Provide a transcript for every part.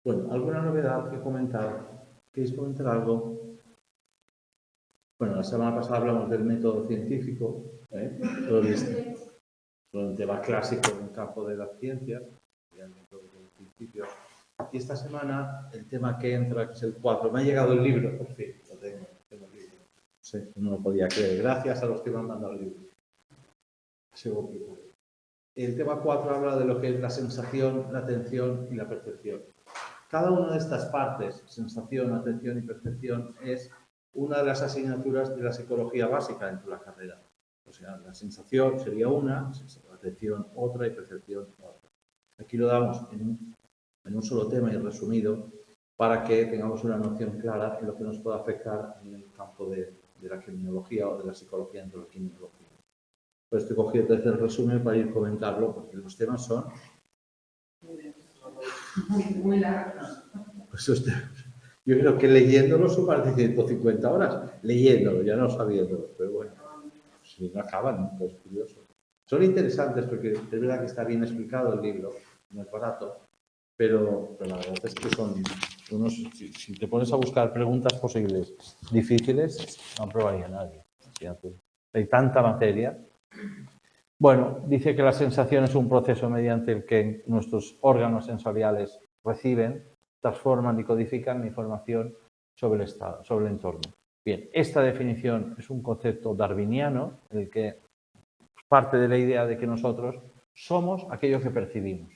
Bueno, ¿alguna novedad que comentar? ¿Queréis comentar algo? Bueno, la semana pasada hablamos del método científico, todo el tema clásico en el campo de las ciencias, el método científico. Y esta semana el tema que entra, que es el 4. Me ha llegado el libro, por fin, lo tengo el libro. Sí, no lo podía creer. Gracias a los que me han mandado el libro. El tema 4 habla de lo que es la sensación, la atención y la percepción. Cada una de estas partes, sensación, atención y percepción, es una de las asignaturas de la psicología básica dentro de la carrera. O sea, la sensación sería una, la atención otra y percepción otra. Aquí lo damos en un solo tema y resumido para que tengamos una noción clara de lo que nos puede afectar en el campo de la criminología o de la psicología dentro de la criminología. Pues estoy cogiendo el resumen para ir comentarlo, porque los temas son muy largos. Pues yo creo que leyéndolo son más de 150 horas, leyéndolo, ya no sabiéndolo, pero bueno, si no acaban, pues curioso. Son interesantes porque es verdad que está bien explicado el libro, no es barato, pero la verdad es que son unos, si te pones a buscar preguntas posibles difíciles, no aprobaría nadie. Hay tanta materia. Bueno, dice que la sensación es un proceso mediante el que nuestros órganos sensoriales reciben, transforman y codifican la información sobre el entorno. Bien, esta definición es un concepto darwiniano en el que parte de la idea de que nosotros somos aquello que percibimos.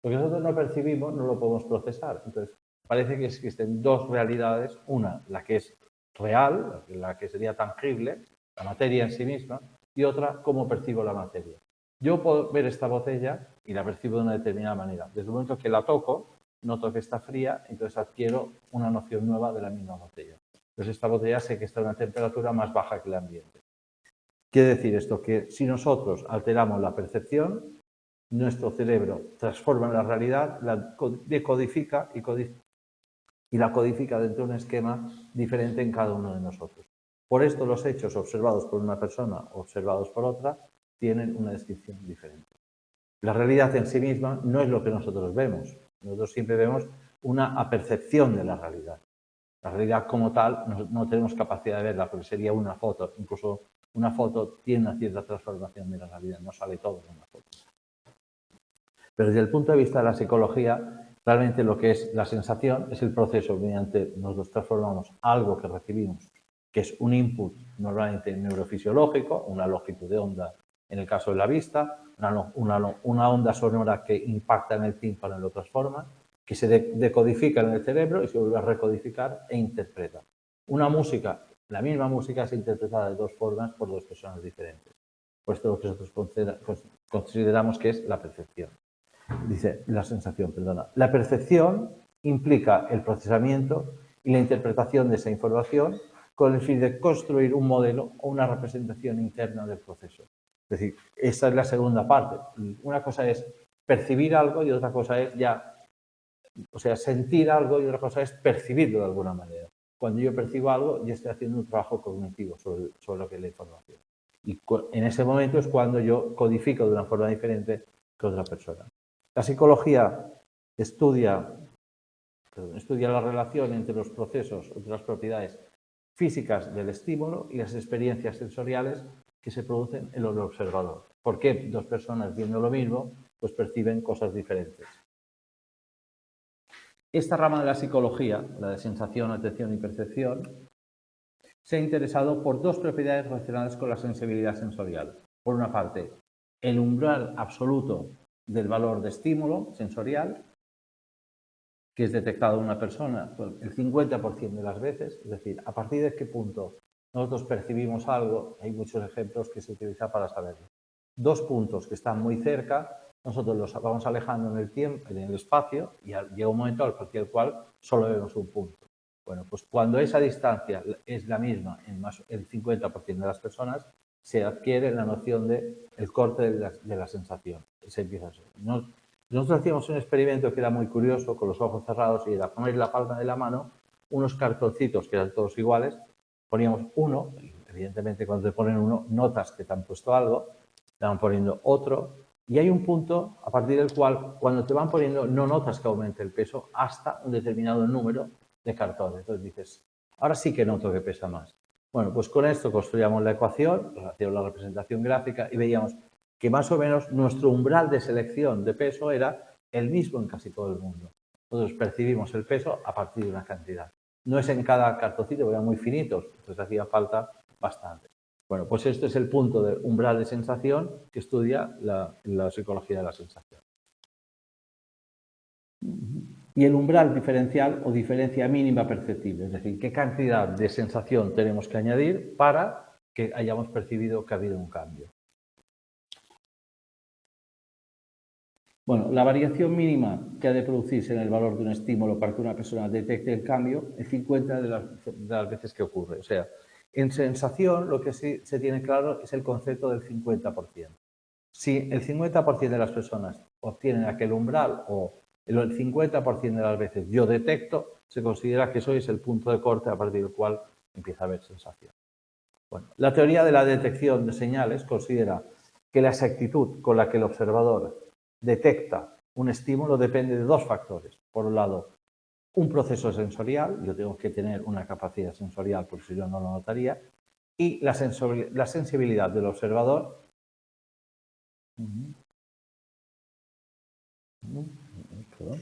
Lo que nosotros no percibimos no lo podemos procesar. Entonces, parece que existen dos realidades. Una, la que es real, la que sería tangible, la materia en sí misma, y otra, cómo percibo la materia. Yo puedo ver esta botella y la percibo de una determinada manera. Desde el momento que la toco, noto que está fría, entonces adquiero una noción nueva de la misma botella. Entonces, esta botella sé que está a una temperatura más baja que el ambiente. Quiere decir esto que si nosotros alteramos la percepción, nuestro cerebro transforma la realidad, la decodifica y la codifica dentro de un esquema diferente en cada uno de nosotros. Por esto los hechos observados por una persona o observados por otra tienen una descripción diferente. La realidad en sí misma no es lo que nosotros vemos. Nosotros siempre vemos una apercepción de la realidad. La realidad como tal no tenemos capacidad de verla porque sería una foto. Incluso una foto tiene una cierta transformación de la realidad, no sale todo en una foto. Pero desde el punto de vista de la psicología, realmente lo que es la sensación es el proceso mediante nosotros transformamos algo que recibimos, que es un input normalmente neurofisiológico, una longitud de onda en el caso de la vista, una onda sonora que impacta en el tímpano y lo transforma, que se decodifica en el cerebro y se vuelve a recodificar e interpreta. Una música, la misma música es interpretada de dos formas por dos personas diferentes. Pues esto es lo que nosotros consideramos que es la percepción. Dice la sensación, perdona. La percepción implica el procesamiento y la interpretación de esa información con el fin de construir un modelo o una representación interna del proceso. Es decir, esa es la segunda parte. Una cosa es percibir algo y otra cosa es sentir algo y otra cosa es percibirlo de alguna manera. Cuando yo percibo algo, yo estoy haciendo un trabajo cognitivo sobre lo que es la información. Y en ese momento es cuando yo codifico de una forma diferente que otra persona. La psicología estudia la relación entre los procesos, entre las propiedades físicas del estímulo y las experiencias sensoriales que se producen en el observador. ¿Por qué dos personas viendo lo mismo pues perciben cosas diferentes? Esta rama de la psicología, la de sensación, atención y percepción, se ha interesado por dos propiedades relacionadas con la sensibilidad sensorial. Por una parte, el umbral absoluto del valor de estímulo sensorial, que es detectado en una persona el 50% de las veces, es decir, a partir de qué punto nosotros percibimos algo, hay muchos ejemplos que se utilizan para saberlo. Dos puntos que están muy cerca, nosotros los vamos alejando en el tiempo, en el espacio, y llega un momento al partir del cual solo vemos un punto. Bueno, pues cuando esa distancia es la misma en más el 50% de las personas, se adquiere la noción del corte de la sensación. Se empieza a ser. Nosotros hacíamos un experimento que era muy curioso, con los ojos cerrados, y era poner la palma de la mano, unos cartoncitos que eran todos iguales, poníamos uno, evidentemente cuando te ponen uno, notas que te han puesto algo, te van poniendo otro, Y hay un punto a partir del cual, cuando te van poniendo, no notas que aumente el peso hasta un determinado número de cartones. Entonces dices, ahora sí que noto que pesa más. Bueno, pues con esto construíamos la ecuación, hacíamos la representación gráfica y veíamos que más o menos nuestro umbral de selección de peso era el mismo en casi todo el mundo. Nosotros percibimos el peso a partir de una cantidad. No es en cada cartoncito, porque eran muy finitos, entonces hacía falta bastante. Bueno, pues este es el punto de umbral de sensación que estudia la psicología de la sensación. Y el umbral diferencial o diferencia mínima perceptible, es decir, qué cantidad de sensación tenemos que añadir para que hayamos percibido que ha habido un cambio. Bueno, la variación mínima que ha de producirse en el valor de un estímulo para que una persona detecte el cambio es 50 de las veces que ocurre. O sea, en sensación lo que sí se tiene claro es el concepto del 50%. Si el 50% de las personas obtienen aquel umbral o el 50% de las veces yo detecto, se considera que eso es el punto de corte a partir del cual empieza a haber sensación. Bueno, la teoría de la detección de señales considera que la exactitud con la que el observador detecta un estímulo depende de dos factores. Por un lado, un proceso sensorial, yo tengo que tener una capacidad sensorial porque si yo no lo notaría, y la sensibilidad del observador. Perdón.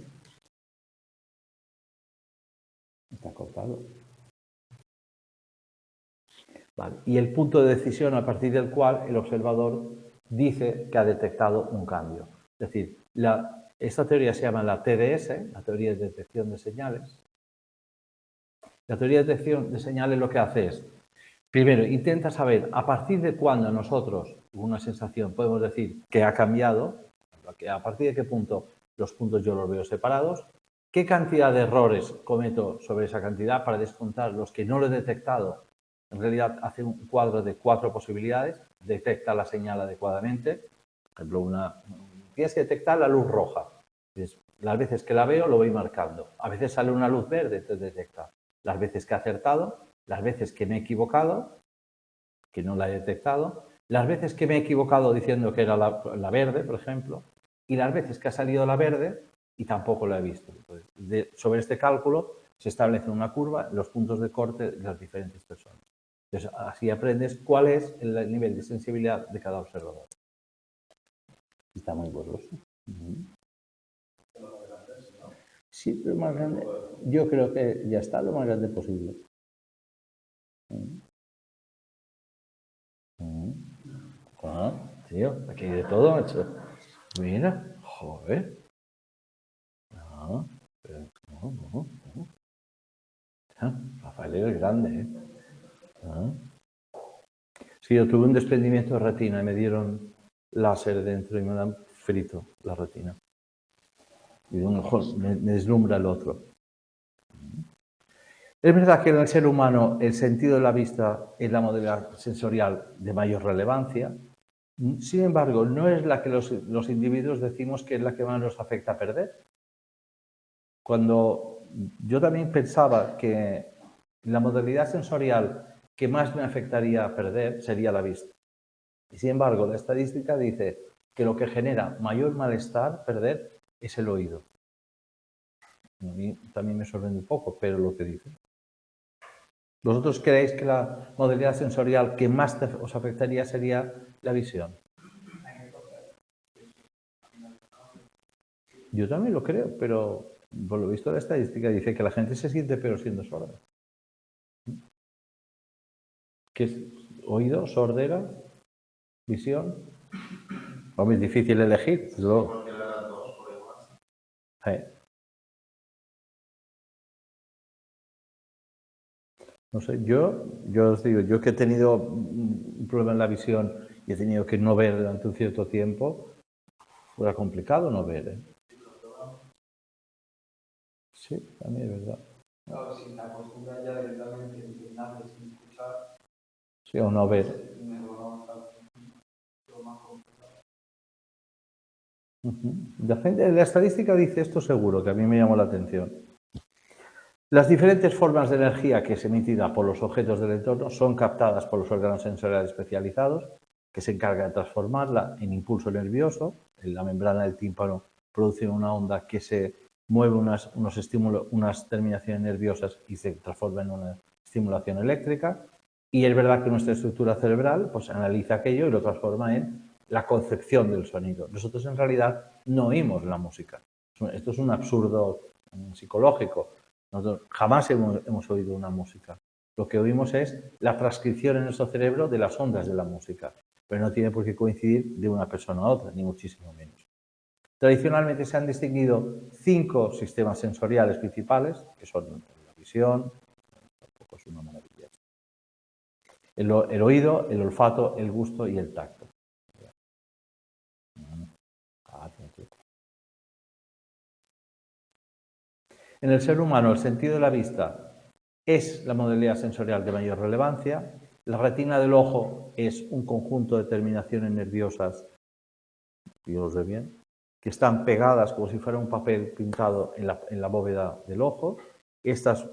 Está cortado. Vale. Y el punto de decisión a partir del cual el observador dice que ha detectado un cambio. Es decir, esta teoría se llama la TDS, la teoría de detección de señales. La teoría de detección de señales lo que hace es, primero, intenta saber a partir de cuándo nosotros, una sensación, podemos decir que ha cambiado, a partir de qué punto los puntos yo los veo separados, qué cantidad de errores cometo sobre esa cantidad para descontar los que no lo he detectado. En realidad hace un cuadro de 4 posibilidades, detecta la señal adecuadamente. Por ejemplo, tienes que detectar la luz roja. Entonces, las veces que la veo lo voy marcando. A veces sale una luz verde, entonces detecta. Las veces que he acertado, las veces que me he equivocado, que no la he detectado, las veces que me he equivocado diciendo que era la verde, por ejemplo, y las veces que ha salido la verde y tampoco la he visto. Entonces, sobre este cálculo se establece una curva, los puntos de corte de las diferentes personas. Entonces, así aprendes cuál es el nivel de sensibilidad de cada observador. Está muy borroso. Sí, pero más grande. Yo creo que ya está lo más grande posible. Ah, tío, aquí hay de todo, macho. Mira, joder. No, pero no. Rafael es grande, ¿eh? Sí, yo tuve un desprendimiento de retina y me dieron láser dentro y me han frito la retina. Y de un ojo me deslumbra el otro. Es verdad que en el ser humano el sentido de la vista es la modalidad sensorial de mayor relevancia. Sin embargo, no es la que los individuos decimos que es la que más nos afecta a perder. Cuando yo también pensaba que la modalidad sensorial que más me afectaría a perder sería la vista. Y sin embargo, la estadística dice que lo que genera mayor malestar, perder, es el oído. A mí también me sorprende un poco, pero lo que dice. ¿Vosotros creéis que la modalidad sensorial que más os afectaría sería la visión? Yo también lo creo, pero por lo visto la estadística dice que la gente se siente peor siendo sorda. ¿Qué es? ¿Oído? ¿Sordera? ¿Visión? Hombre, es difícil elegir. No sé, yo os digo, yo que he tenido un problema en la visión y he tenido que no ver durante un cierto tiempo, fuera complicado no ver, ¿eh? Sí, también es verdad. Claro, si te acostumbras ya directamente y naces sin escuchar. Sí, o no ver. La estadística dice esto seguro, que a mí me llamó la atención. Las diferentes formas de energía que es emitida por los objetos del entorno son captadas por los órganos sensoriales especializados que se encarga de transformarla en impulso nervioso. En la membrana del tímpano produce una onda que se mueve unos estímulos, unas terminaciones nerviosas y se transforma en una estimulación eléctrica. Y es verdad que nuestra estructura cerebral pues, analiza aquello y lo transforma en la concepción del sonido. Nosotros en realidad no oímos la música. Esto es un absurdo psicológico. Nosotros jamás hemos oído una música. Lo que oímos es la transcripción en nuestro cerebro de las ondas de la música, pero no tiene por qué coincidir de una persona a otra, ni muchísimo menos. Tradicionalmente se han distinguido 5 sistemas sensoriales principales, que son la visión, tampoco es una maravilla, el oído, el olfato, el gusto y el tacto. En el ser humano, el sentido de la vista es la modalidad sensorial de mayor relevancia. La retina del ojo es un conjunto de terminaciones nerviosas, bien, que están pegadas como si fuera un papel pintado en la bóveda del ojo. Estas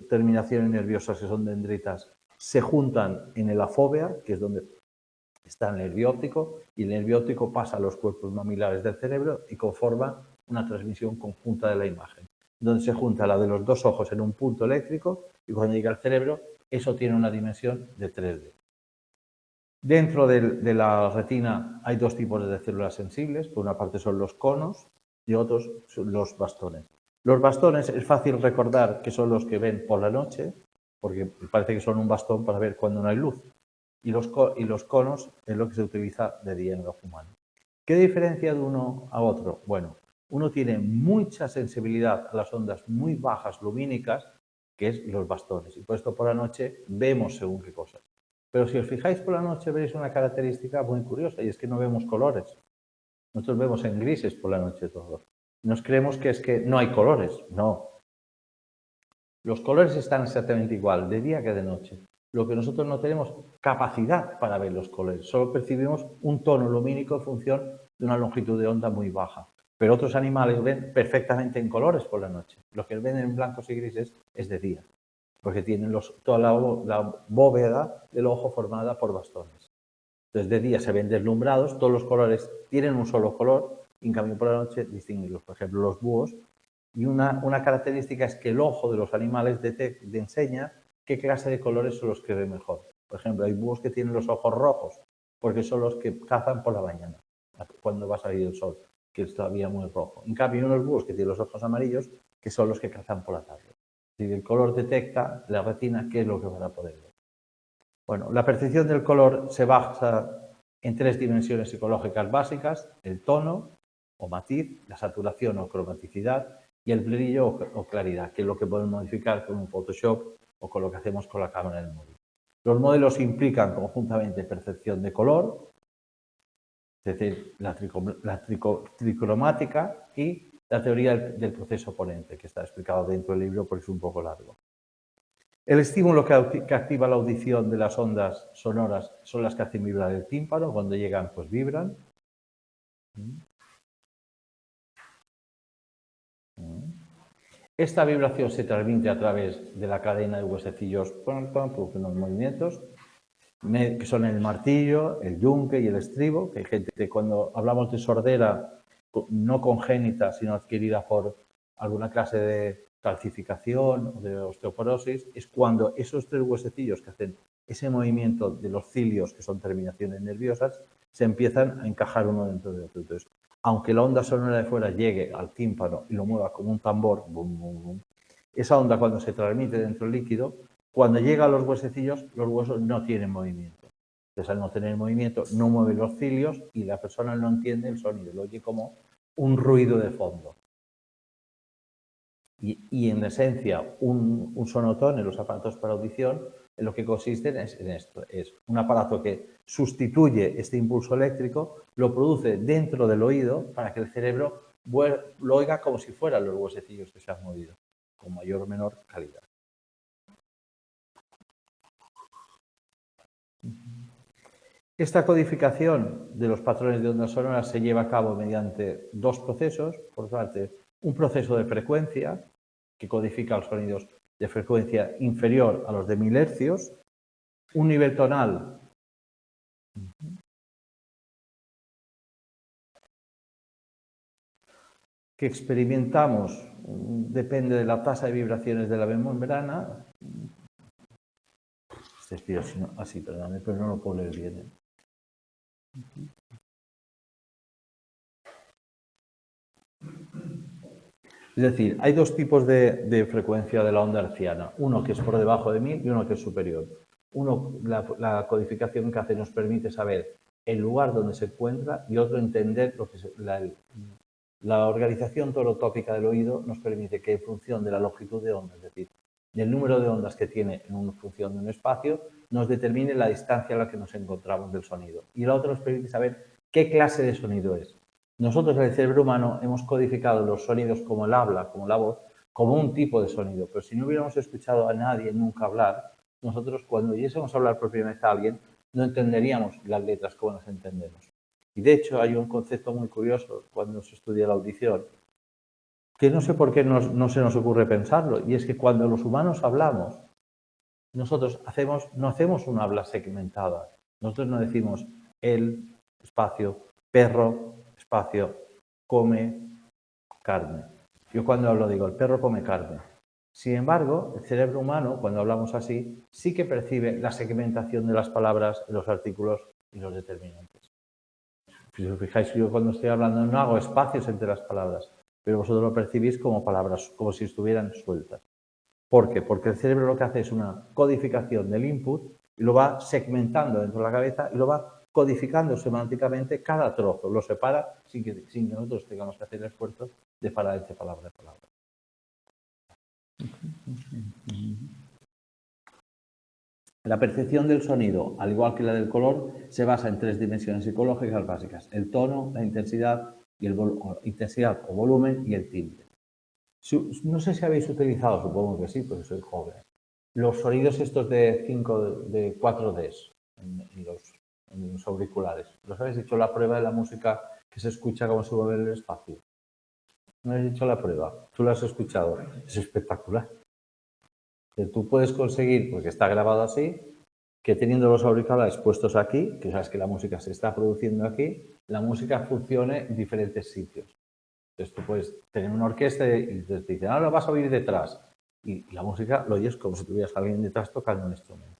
terminaciones nerviosas, que son dendritas, se juntan en la fóvea, que es donde está el nervio óptico, y el nervio óptico pasa a los cuerpos mamilares del cerebro y conforma una transmisión conjunta de la imagen, donde se junta la de los dos ojos en un punto eléctrico y cuando llega al cerebro, eso tiene una dimensión de 3D. Dentro de la retina hay 2 tipos de células sensibles. Por una parte son los conos y otros son los bastones. Los bastones es fácil recordar que son los que ven por la noche, porque parece que son un bastón para ver cuando no hay luz. Y los conos es lo que se utiliza de día en el ojo humano. ¿Qué diferencia de uno a otro? Bueno, uno tiene mucha sensibilidad a las ondas muy bajas lumínicas, que es los bastones. Y por esto por la noche vemos según qué cosas. Pero si os fijáis por la noche veréis una característica muy curiosa y es que no vemos colores. Nosotros vemos en grises por la noche todo. Nos creemos que es que no hay colores. No. Los colores están exactamente igual de día que de noche. Lo que nosotros no tenemos capacidad para ver los colores. Solo percibimos un tono lumínico en función de una longitud de onda muy baja. Pero otros animales ven perfectamente en colores por la noche. Lo que ven en blancos y grises es de día, porque tienen toda la bóveda del ojo formada por bastones. Entonces, de día se ven deslumbrados, todos los colores tienen un solo color, y en cambio por la noche distinguirlos. Por ejemplo, los búhos. Y una característica es que el ojo de los animales enseña qué clase de colores son los que ven mejor. Por ejemplo, hay búhos que tienen los ojos rojos, porque son los que cazan por la mañana, cuando va a salir el sol, que es todavía muy rojo. En cambio, hay unos búhos que tienen los ojos amarillos, que son los que cazan por la tarde. Es decir, el color detecta la retina qué es lo que van a poder ver. Bueno, la percepción del color se basa en 3 dimensiones psicológicas básicas: el tono o matiz, la saturación o cromaticidad y el brillo o claridad, que es lo que podemos modificar con un Photoshop o con lo que hacemos con la cámara del móvil. Los modelos implican conjuntamente percepción de color, es decir, la tricromática y la teoría del proceso oponente, que está explicado dentro del libro porque es un poco largo. El estímulo que activa la audición de las ondas sonoras son las que hacen vibrar el tímpano. Cuando llegan, pues vibran. Esta vibración se transmite a través de la cadena de huesecillos, produce unos movimientos, que son el martillo, el yunque y el estribo, que hay gente que cuando hablamos de sordera no congénita, sino adquirida por alguna clase de calcificación o de osteoporosis, es cuando esos 3 huesecillos que hacen ese movimiento de los cilios, que son terminaciones nerviosas, se empiezan a encajar uno dentro de otro. Entonces, aunque la onda sonora de fuera llegue al tímpano y lo mueva como un tambor, bum, bum, bum, esa onda cuando se transmite dentro del líquido, cuando llega a los huesecillos, los huesos no tienen movimiento. Entonces, al no tener movimiento, no mueve los cilios y la persona no entiende el sonido, lo oye como un ruido de fondo. Y en esencia, un sonotón en los aparatos para audición, en lo que consiste es en esto. Es un aparato que sustituye este impulso eléctrico, lo produce dentro del oído para que el cerebro lo oiga como si fueran los huesecillos que se han movido, con mayor o menor calidad. Esta codificación de los patrones de ondas sonoras se lleva a cabo mediante 2 procesos. Por parte, un proceso de frecuencia, que codifica los sonidos de frecuencia inferior a los de 1000 hercios, un nivel tonal que experimentamos depende de la tasa de vibraciones de la membrana. Este escrito así, perdóname, pero no lo puedo leer bien. Es decir, hay dos tipos de frecuencia de la onda hertziana. Uno que es por debajo de 1000 y uno que es superior. Uno, la codificación que hace nos permite saber el lugar donde se encuentra y otro entender lo que la organización torotópica del oído nos permite que en función de la longitud de onda, es decir, del número de ondas que tiene en función de un espacio, nos determine la distancia a la que nos encontramos del sonido. Y la otra nos permite saber qué clase de sonido es. Nosotros en el cerebro humano hemos codificado los sonidos como el habla, como la voz, como un tipo de sonido. Pero si no hubiéramos escuchado a nadie nunca hablar, nosotros cuando oyésemos hablar por primera vez a alguien, no entenderíamos las letras como las entendemos. Y de hecho hay un concepto muy curioso cuando se estudia la audición, que no sé por qué no se nos ocurre pensarlo, y es que cuando los humanos hablamos, nosotros no hacemos un habla segmentada. Nosotros no decimos el, espacio, perro, espacio, come carne. Yo cuando hablo digo, el perro come carne. Sin embargo, el cerebro humano, cuando hablamos así, sí que percibe la segmentación de las palabras, los artículos y los determinantes. Si os fijáis, yo cuando estoy hablando no hago espacios entre las palabras, pero vosotros lo percibís como palabras, como si estuvieran sueltas. ¿Por qué? Porque el cerebro lo que hace es una codificación del input y lo va segmentando dentro de la cabeza y lo va codificando semánticamente cada trozo, lo separa sin que nosotros tengamos que hacer el esfuerzo de parar entre palabra y palabra. La percepción del sonido, al igual que la del color, se basa en tres dimensiones psicológicas básicas: el tono, la intensidad, intensidad o volumen y el timbre. No sé si habéis utilizado, supongo que sí, porque soy joven, los sonidos estos de 4Ds en los auriculares. ¿Los habéis hecho la prueba de la música que se escucha como se mueve en el espacio? ¿No habéis hecho la prueba? ¿Tú la has escuchado? Es espectacular. Tú puedes conseguir, porque está grabado así, que teniendo los auriculares puestos aquí, que sabes que la música se está produciendo aquí, la música funcione en diferentes sitios. Entonces tú puedes tener una orquesta y te dicen, ahora vas a oír detrás. Y la música lo oyes como si tuvieras a alguien detrás tocando un instrumento.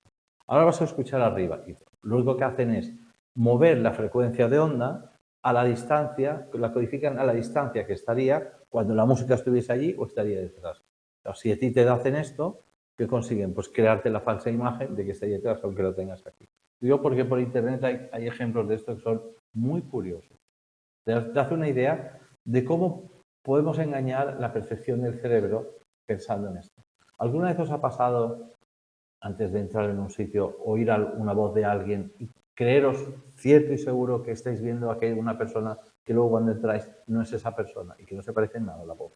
Ahora vas a escuchar arriba. Y lo único que hacen es mover la frecuencia de onda a la distancia, la codifican a la distancia que estaría cuando la música estuviese allí o estaría detrás. O sea, si a ti te hacen esto, ¿qué consiguen? Pues crearte la falsa imagen de que está ahí detrás, aunque lo tengas aquí. Digo porque por internet hay ejemplos de esto que son muy curiosos. Te hace una idea de cómo podemos engañar la percepción del cerebro pensando en esto. ¿Alguna vez os ha pasado, antes de entrar en un sitio, oír una voz de alguien y creeros cierto y seguro que estáis viendo a una persona que luego cuando entráis no es esa persona y que no se parece en nada a la voz?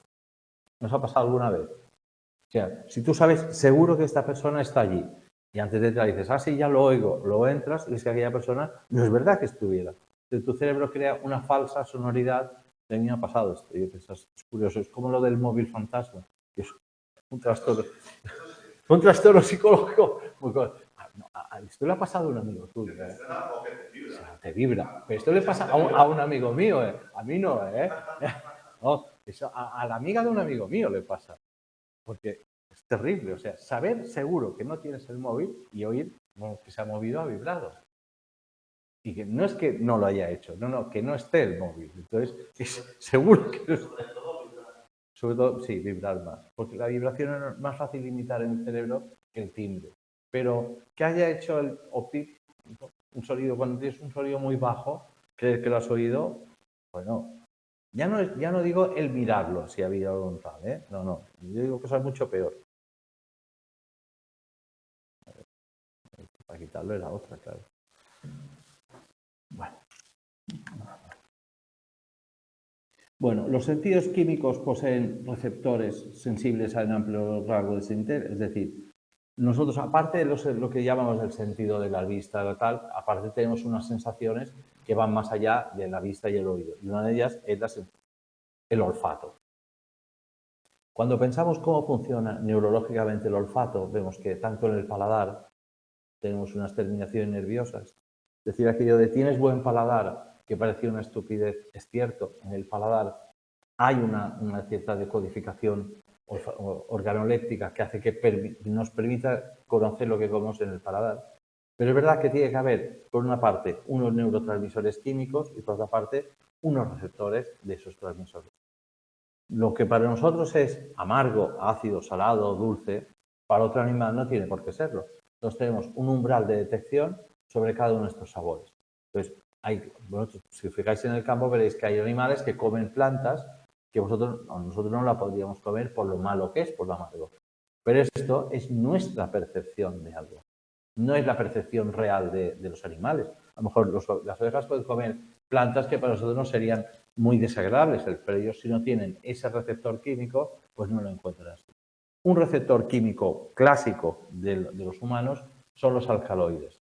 ¿Nos ha pasado alguna vez? O sea, si tú sabes seguro que esta persona está allí y antes de entrar dices, ah, sí, ya lo oigo, luego entras y es que aquella persona no es verdad que estuviera. Entonces, tu cerebro crea una falsa sonoridad. A mí me ha pasado esto, y es curioso, es como lo del móvil fantasma, que es un trastorno psicológico. Esto le ha pasado a un amigo tuyo. O sea, te vibra. Pero esto le pasa a un amigo mío, a mí no, No, eso a la amiga de un amigo mío le pasa. Porque es terrible, o sea, saber seguro que no tienes el móvil y oír que se ha movido, ha vibrado. Y que no es que no lo haya hecho, no, que no esté el móvil. Entonces, es seguro que no está. Sobre todo, sí, vibrar más. Porque la vibración es más fácil imitar en el cerebro que el timbre. Pero que haya hecho el OPIC, un sonido, cuando tienes un sonido muy bajo, crees que lo has oído, bueno, ya no digo el mirarlo, si había algo tal, ¿eh? No, yo digo cosas mucho peor. Para quitarlo era otra, claro. Bueno, los sentidos químicos poseen receptores sensibles a un amplio rango de sentido, es decir, nosotros, aparte de lo que llamamos el sentido de la vista, tal, aparte tenemos unas sensaciones que van más allá de la vista y el oído. Y una de ellas es el olfato. Cuando pensamos cómo funciona neurológicamente el olfato, vemos que tanto en el paladar tenemos unas terminaciones nerviosas. Es decir, aquello de tienes buen paladar, que parecía una estupidez, es cierto, en el paladar hay una cierta decodificación organoléptica que hace que nos permita conocer lo que comemos en el paladar. Pero es verdad que tiene que haber, por una parte, unos neurotransmisores químicos y por otra parte, unos receptores de esos transmisores. Lo que para nosotros es amargo, ácido, salado, dulce, para otro animal no tiene por qué serlo. Entonces tenemos un umbral de detección sobre cada uno de estos sabores. Entonces, si os fijáis en el campo veréis que hay animales que comen plantas que nosotros no la podríamos comer por lo malo que es, por lo amargo. Pero esto es nuestra percepción de algo. No es la percepción real de los animales. A lo mejor las ovejas pueden comer plantas que para nosotros no serían muy desagradables, pero ellos si no tienen ese receptor químico, pues no lo encuentran así. Un receptor químico clásico de los humanos son los alcaloides.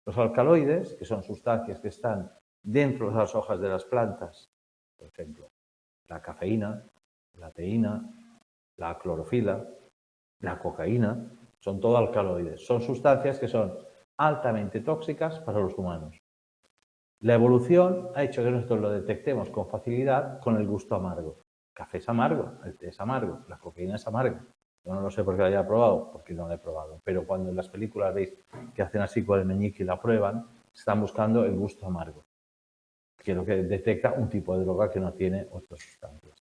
Los alcaloides, que son sustancias que están dentro de las hojas de las plantas, por ejemplo, la cafeína, la teína, la clorofila, la cocaína, son todo alcaloides. Son sustancias que son altamente tóxicas para los humanos. La evolución ha hecho que nosotros lo detectemos con facilidad con el gusto amargo. El café es amargo, el té es amargo, la cocaína es amarga. Yo no lo sé porque lo haya probado, porque no lo he probado. Pero cuando en las películas veis que hacen así con el meñique y la prueban, están buscando el gusto amargo, que es lo que detecta un tipo de droga que no tiene otras sustancias.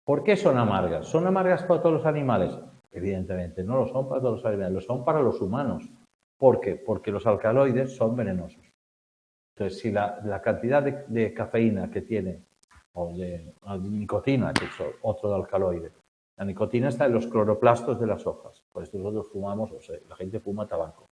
¿Por qué son amargas? ¿Son amargas para todos los animales? Evidentemente, no lo son para todos los animales, lo son para los humanos. ¿Por qué? Porque los alcaloides son venenosos. Entonces, si la cantidad de cafeína que tiene, o de nicotina, que es otro alcaloide, la nicotina está en los cloroplastos de las hojas. Por eso nosotros fumamos, la gente fuma tabaco.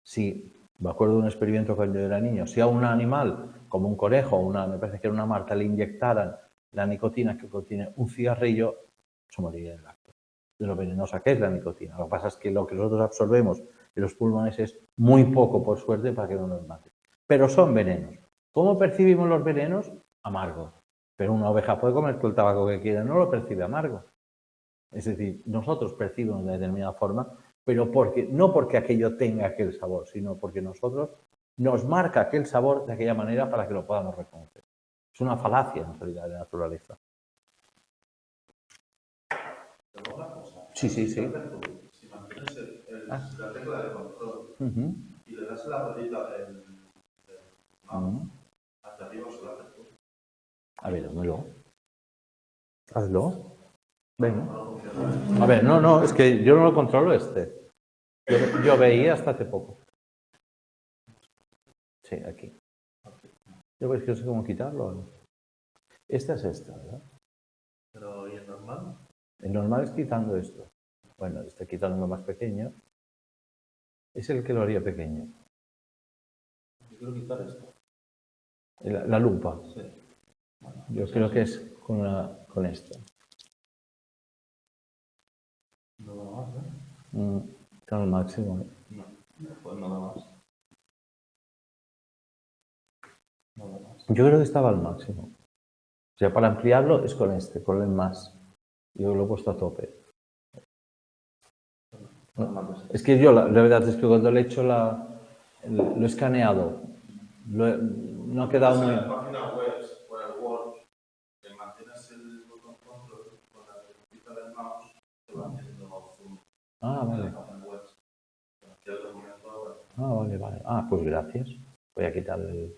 Si, me acuerdo de un experimento cuando yo era niño, si a un animal, como un conejo, me parece que era una marta, le inyectaran la nicotina que contiene un cigarrillo, se moriría del acto. De lo venenosa que es la nicotina. Lo que pasa es que lo que nosotros absorbemos en los pulmones es muy poco, por suerte, para que no nos mate. Pero son venenos. ¿Cómo percibimos los venenos? Amargo. Pero una oveja puede comer todo el tabaco que quiera, no lo percibe amargo. Es decir, nosotros percibimos de determinada forma, pero no porque aquello tenga aquel sabor, sino porque nosotros nos marca aquel sabor de aquella manera para que lo podamos reconocer. Es una falacia, en realidad, de la naturaleza. Sí, sí, sí. Si mantienes la tecla de control y le das a la ruedita del mouse, hacia arriba se la hace. A ver, dámelo. Hazlo. Venga. A ver, no, es que yo no lo controlo este. Yo veía hasta hace poco. Sí, aquí. Yo veis que no sé cómo quitarlo. Esta es esta, ¿verdad? Pero, ¿y el normal? El normal es quitando esto. Bueno, está quitando lo más pequeño. Es el que lo haría pequeño. Yo quiero quitar esto. La lupa. Sí. Bueno, yo creo que es con esto. No da más, ¿eh? Está al máximo. No, pues no da más. No da más. Yo creo que estaba al máximo. O sea, para ampliarlo es con este, con el más. Yo lo he puesto a tope. Es que yo, la verdad es que cuando le he hecho lo he escaneado. No ha quedado muy... En la página web, por el Word, que mantienes el botón control con la ruedita del mouse, te va haciendo zoom. Ah, vale. En la página web. El documento, Ah, vale. Ah, pues gracias. Voy a quitar el...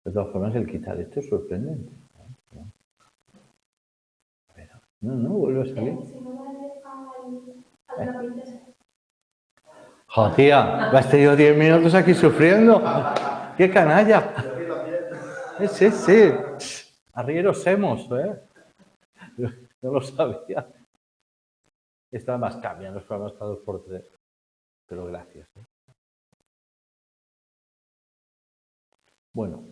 De todas formas, el quitar esto es sorprendente. A ver, no, vuelve a salir. ¡Jo, tía! ¿Me has tenido 10 minutos aquí sufriendo? ¡Qué canalla! Sí. Arrieros hemos, ¿eh? No lo sabía. Esta más cambian los programas cada 2x3. Pero gracias. Bueno.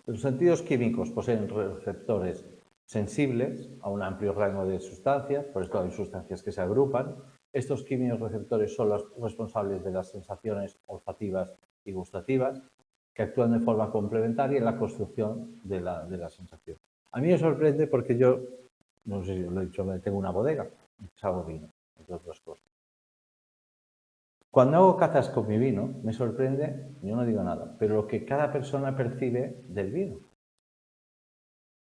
Los sentidos químicos poseen receptores sensibles a un amplio rango de sustancias, por esto hay sustancias que se agrupan. Estos químicos receptores son los responsables de las sensaciones olfativas y gustativas, que actúan de forma complementaria en la construcción de la sensación. A mí me sorprende porque yo, no sé si os lo he dicho, tengo una bodega, hago vino, entre otras cosas. Cuando hago catas con mi vino, me sorprende, yo no digo nada, pero lo que cada persona percibe del vino.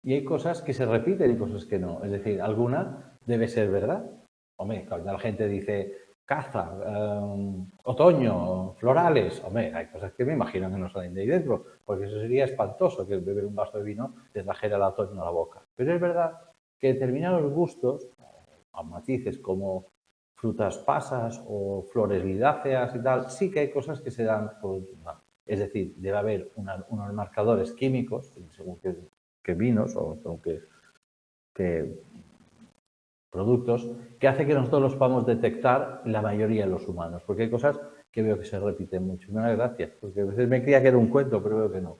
Y hay cosas que se repiten y cosas que no. Es decir, alguna debe ser verdad. Hombre, cuando la gente dice caza, otoño, florales, hombre, hay cosas que me imagino que no salen de ahí dentro, porque eso sería espantoso, que beber un vaso de vino te trajera el otoño a la boca. Pero es verdad que determinados gustos, a matices como frutas pasas o flores lidáceas y tal, sí que hay cosas que se dan por... Es decir, debe haber unos marcadores químicos, según que vinos o según que productos, que hace que nosotros los podamos detectar la mayoría de los humanos, porque hay cosas que veo que se repiten mucho. Me da gracia, porque a veces me creía que era un cuento, pero veo que no.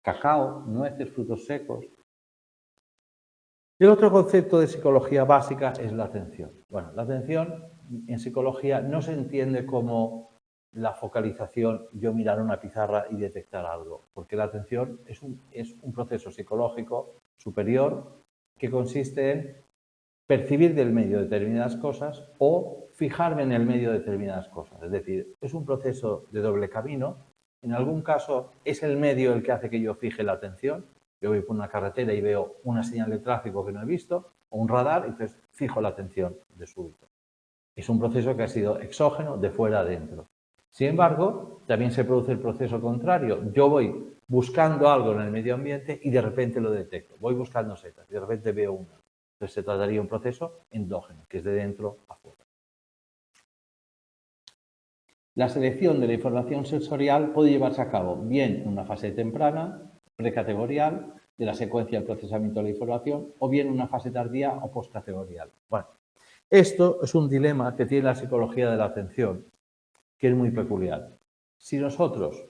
Cacao, nueces, frutos secos. El otro concepto de psicología básica es la atención. Bueno, la atención en psicología no se entiende como la focalización, yo mirar una pizarra y detectar algo, porque la atención es un proceso psicológico superior que consiste en percibir del medio determinadas cosas o fijarme en el medio determinadas cosas. Es decir, es un proceso de doble camino. En algún caso es el medio el que hace que yo fije la atención. Yo voy por una carretera y veo una señal de tráfico que no he visto o un radar, y entonces fijo la atención de súbito. Es un proceso que ha sido exógeno, de fuera a dentro. Sin embargo, también se produce el proceso contrario. Yo voy buscando algo en el medio ambiente y de repente lo detecto. Voy buscando setas y de repente veo una. Entonces se trataría de un proceso endógeno, que es de dentro a fuera. La selección de la información sensorial puede llevarse a cabo bien en una fase temprana, precategorial, de la secuencia del procesamiento de la información, o bien en una fase tardía o postcategorial. Bueno, esto es un dilema que tiene la psicología de la atención, que es muy peculiar. Si nosotros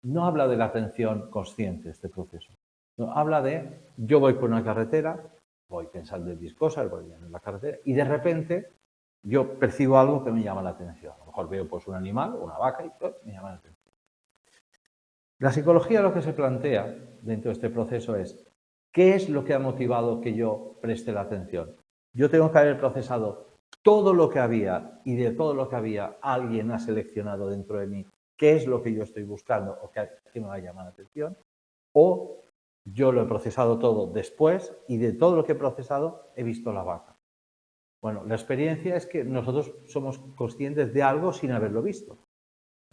no habla de la atención consciente este proceso, no, habla de yo voy por una carretera, voy pensando en mis cosas, voy en la carretera y de repente yo percibo algo que me llama la atención. A lo mejor veo pues un animal, una vaca y me llama la atención. La psicología lo que se plantea dentro de este proceso es ¿qué es lo que ha motivado que yo preste la atención? Yo tengo que haber procesado todo lo que había y de todo lo que había alguien ha seleccionado dentro de mí qué es lo que yo estoy buscando o qué me va a llamar la atención, o yo lo he procesado todo después y de todo lo que he procesado he visto la vaca. Bueno, la experiencia es que nosotros somos conscientes de algo sin haberlo visto.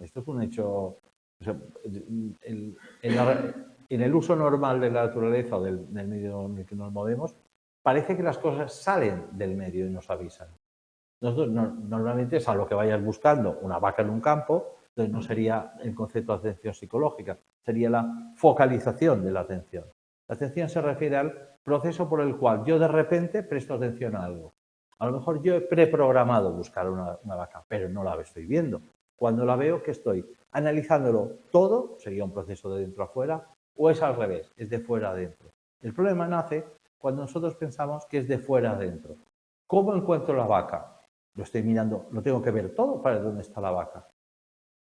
Esto es un hecho... O sea, en el uso normal de la naturaleza o del medio en el que nos movemos, parece que las cosas salen del medio y nos avisan. Nosotros normalmente es a lo que vayas buscando, una vaca en un campo, entonces no sería el concepto de atención psicológica, sería la focalización de la atención. La atención se refiere al proceso por el cual yo de repente presto atención a algo. A lo mejor yo he preprogramado buscar una vaca, pero no la estoy viendo. Cuando la veo, ¿qué estoy? Analizándolo todo, sería un proceso de dentro a fuera, o es al revés, es de fuera a dentro. El problema nace cuando nosotros pensamos que es de fuera a dentro. ¿Cómo encuentro la vaca? Lo estoy mirando, lo tengo que ver todo para ver dónde está la vaca.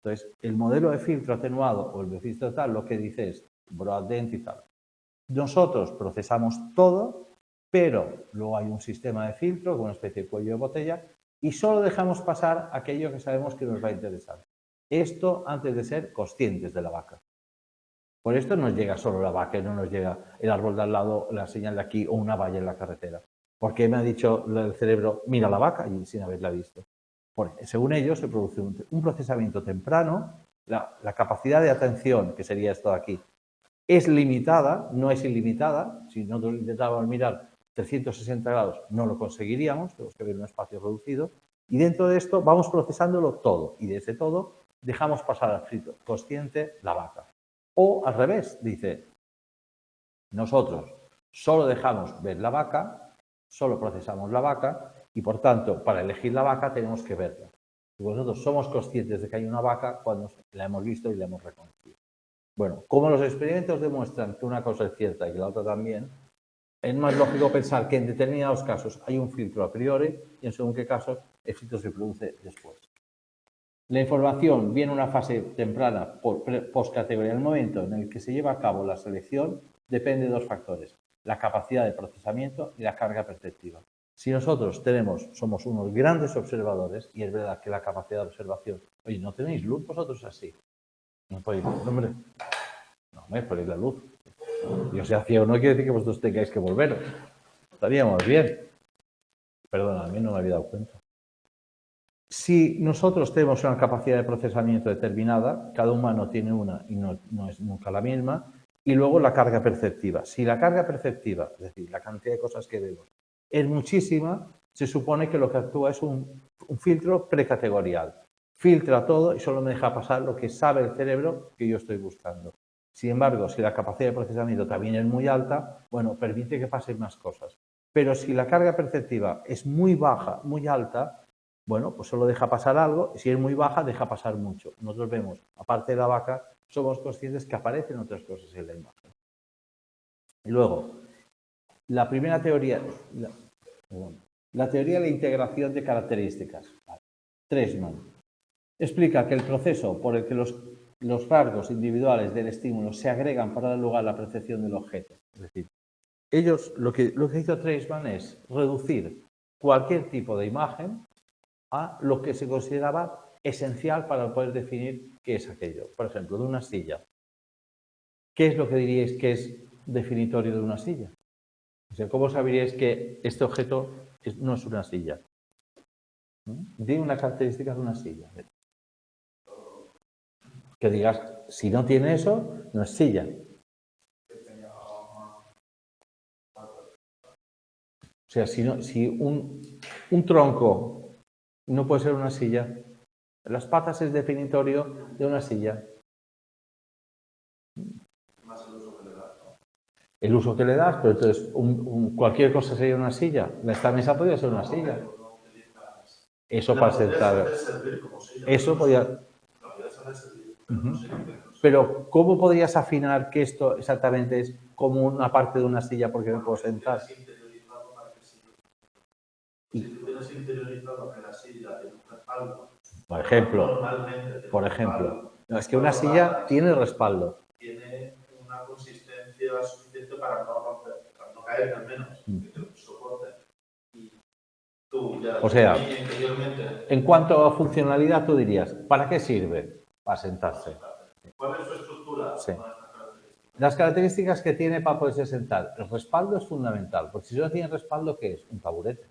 Entonces, el modelo de filtro atenuado o el biofiltro tal, lo que dice es broad density tal. Nosotros procesamos todo, pero luego hay un sistema de filtro con una especie de cuello de botella y solo dejamos pasar aquello que sabemos que nos va a interesar. Esto antes de ser conscientes de la vaca. Por esto nos llega solo la vaca y no nos llega el árbol de al lado, la señal de aquí o una valla en la carretera. Porque me ha dicho el cerebro, mira la vaca y sin haberla visto. Bueno, según ellos se produce un procesamiento temprano, la capacidad de atención, que sería esto de aquí, es limitada, no es ilimitada. Si nosotros intentábamos mirar 360 grados no lo conseguiríamos, tenemos que ver un espacio reducido. Y dentro de esto vamos procesándolo todo y de ese todo dejamos pasar al filtro consciente la vaca. O al revés, dice, nosotros solo dejamos ver la vaca, solo procesamos la vaca y por tanto para elegir la vaca tenemos que verla. Y nosotros somos conscientes de que hay una vaca cuando la hemos visto y la hemos reconocido. Bueno, como los experimentos demuestran que una cosa es cierta y que la otra también, es más lógico pensar que en determinados casos hay un filtro a priori y en según qué casos el filtro se produce después. La información viene en una fase temprana postcategoría. El momento en el que se lleva a cabo la selección depende de dos factores, la capacidad de procesamiento y la carga perceptiva. Si nosotros somos unos grandes observadores, y es verdad que la capacidad de observación, oye, ¿no tenéis luz vosotros así? No podéis, hombre, no me ponéis la luz. Yo sea ciego no quiere decir que vosotros tengáis que volveros. Estaríamos bien. Perdona, a mí no me había dado cuenta. Si nosotros tenemos una capacidad de procesamiento determinada, cada humano tiene una y no es nunca la misma, y luego la carga perceptiva. Si la carga perceptiva, es decir, la cantidad de cosas que vemos, es muchísima, se supone que lo que actúa es un filtro precategorial. Filtra todo y solo me deja pasar lo que sabe el cerebro que yo estoy buscando. Sin embargo, si la capacidad de procesamiento también es muy alta, bueno, permite que pasen más cosas. Pero si la carga perceptiva es muy baja, muy alta, bueno, pues solo deja pasar algo, y si es muy baja, deja pasar mucho. Nosotros vemos, aparte de la vaca, somos conscientes que aparecen otras cosas en la imagen. Y luego, la primera teoría, la teoría de la integración de características. Treisman explica que el proceso por el que los rasgos individuales del estímulo se agregan para dar lugar a la percepción del objeto. Es decir, ellos, lo que hizo Treisman es reducir cualquier tipo de imagen a lo que se consideraba esencial para poder definir qué es aquello. Por ejemplo, de una silla. ¿Qué es lo que diríais que es definitorio de una silla? O sea, ¿cómo saberíais que este objeto no es una silla? Di una característica de una silla. Que digas, si no tiene eso, no es silla. O sea, si un tronco no puede ser una silla, las patas es definitorio de una silla. Más el uso que le das, ¿no? El uso que le das, pero entonces cualquier cosa sería una silla. Esta mesa podría ser una silla. Eso para sentar. Eso podría. Pero ¿cómo podrías afinar que esto exactamente es como una parte de una silla porque me puedo sentar? Si tú tienes interiorizado que la silla tiene un respaldo, por ejemplo, no, es que una silla tiene respaldo. Tiene una consistencia suficiente para no romper, para no caer al menos, que te lo soporte. Y tú ya, o sea, interiormente, en cuanto a funcionalidad, tú dirías, ¿para qué sirve? Para sentarse. ¿cuál es su estructura? Sí. Las características que tiene para poderse sentar. El respaldo es fundamental, porque si no tiene respaldo, ¿qué es? Un taburete.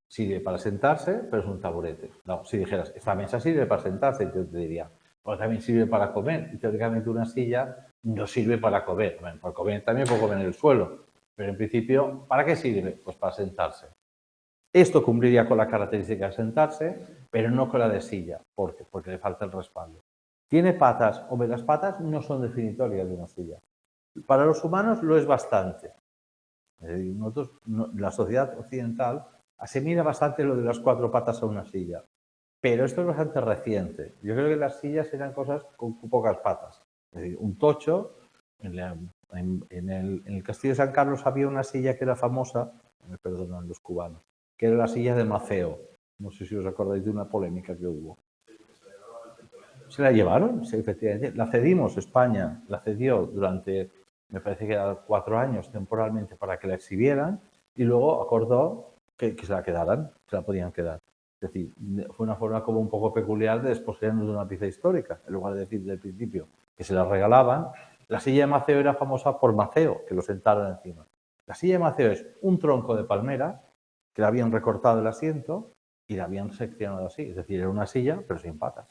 Sirve para sentarse, pero es un taburete. No, si dijeras, esta mesa sirve para sentarse, yo te diría, o también sirve para comer. Y teóricamente una silla no sirve para comer. Bueno, para comer también puedo comer en el suelo. Pero en principio, ¿para qué sirve? Pues para sentarse. Esto cumpliría con la característica de sentarse, pero no con la de silla. ¿Por qué? Porque le falta el respaldo. ¿Tiene patas? Hombre, las patas no son definitorias de una silla. Para los humanos lo es bastante. Nosotros, la sociedad occidental asimila bastante lo de las cuatro patas a una silla. Pero esto es bastante reciente. Yo creo que las sillas eran cosas con pocas patas. Es decir, un tocho. En el Castillo de San Carlos había una silla que era famosa, me perdonan los cubanos, que era la silla de Maceo. No sé si os acordáis de una polémica que hubo. ¿Se la llevaron? Sí, efectivamente. La cedimos, España la cedió durante, me parece que eran 4 años temporalmente para que la exhibieran y luego acordó que se la quedaran, se la podían quedar. Es decir, fue una forma como un poco peculiar de desposeernos de una pieza histórica, en lugar de decir desde el principio que se la regalaban. La silla de Maceo era famosa por Maceo, que lo sentaron encima. La silla de Maceo es un tronco de palmera que le habían recortado el asiento y la habían seccionado así. Es decir, era una silla, pero sin patas.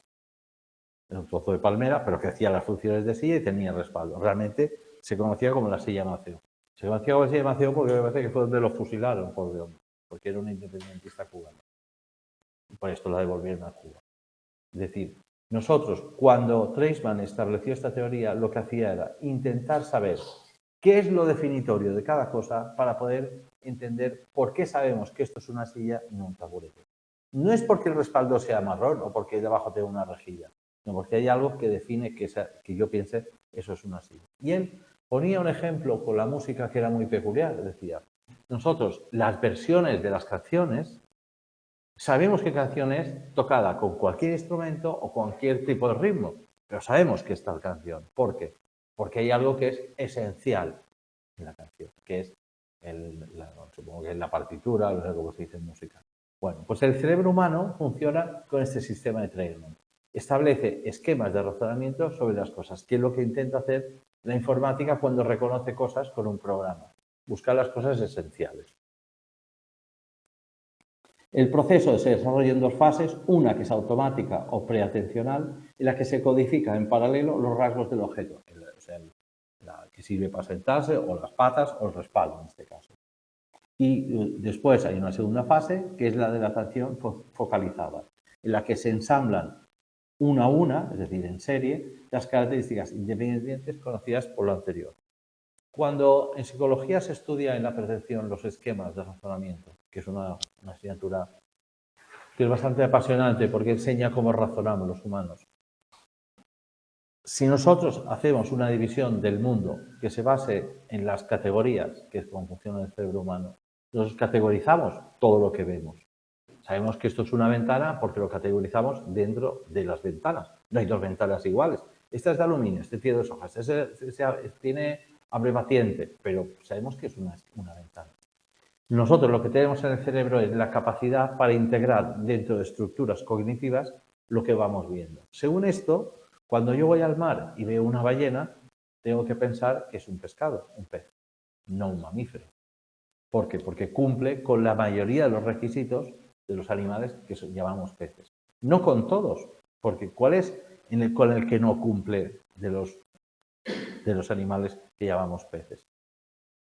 Era un trozo de palmera, pero que hacía las funciones de silla y tenía respaldo. Realmente se conocía como la silla Maceo. Se conocía como la silla Maceo porque me parece que fue donde lo fusilaron, porque era un independentista cubano. Y por esto la devolvieron a Cuba. Es decir, nosotros, cuando Treisman estableció esta teoría, lo que hacía era intentar saber qué es lo definitorio de cada cosa para poder entender por qué sabemos que esto es una silla y no un taburete. No es porque el respaldo sea marrón o porque debajo tenga una rejilla, sino porque hay algo que define que yo piense eso es una silla. Y él ponía un ejemplo con la música que era muy peculiar. Decía, nosotros las versiones de las canciones sabemos qué canción es tocada con cualquier instrumento o cualquier tipo de ritmo, pero sabemos que es tal canción. ¿Por qué? Porque hay algo que es esencial en la canción, que es supongo que es la partitura, no sé cómo se dice en música. Bueno, pues el cerebro humano funciona con este sistema de Treisman. Establece esquemas de razonamiento sobre las cosas, que es lo que intenta hacer la informática cuando reconoce cosas con un programa. Buscar las cosas esenciales. El proceso se desarrolla en dos fases, una que es automática o preatencional, en la que se codifican en paralelo los rasgos del objeto, o sea, la que sirve para sentarse, o las patas, o el respaldo en este caso. Y después hay una segunda fase, que es la de la atención focalizada, en la que se ensamblan una a una, es decir, en serie, las características independientes conocidas por lo anterior. Cuando en psicología se estudia en la percepción los esquemas de razonamiento, que es una asignatura que es bastante apasionante porque enseña cómo razonamos los humanos. Si nosotros hacemos una división del mundo que se base en las categorías, que es cómo funciona el cerebro humano, nosotros categorizamos todo lo que vemos. Sabemos que esto es una ventana porque lo categorizamos dentro de las ventanas. No hay dos ventanas iguales. Esta es de aluminio, este tiene dos hojas, tiene abre batiente, pero sabemos que es una ventana. Nosotros lo que tenemos en el cerebro es la capacidad para integrar dentro de estructuras cognitivas lo que vamos viendo. Según esto, cuando yo voy al mar y veo una ballena, tengo que pensar que es un pescado, un pez, no un mamífero. ¿Por qué? Porque cumple con la mayoría de los requisitos de los animales que llamamos peces. No con todos, porque ¿cuál es con el que no cumple de los animales que llamamos peces?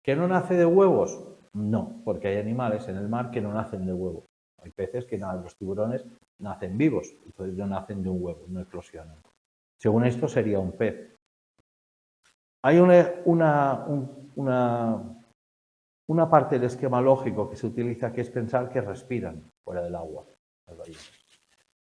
¿Que no nace de huevos? No, porque hay animales en el mar que no nacen de huevos. Hay peces que los tiburones nacen vivos, entonces no nacen de un huevo, no eclosionan. Según esto sería un pez. Hay una parte del esquema lógico que se utiliza que es pensar que respiran fuera del agua, las ballenas.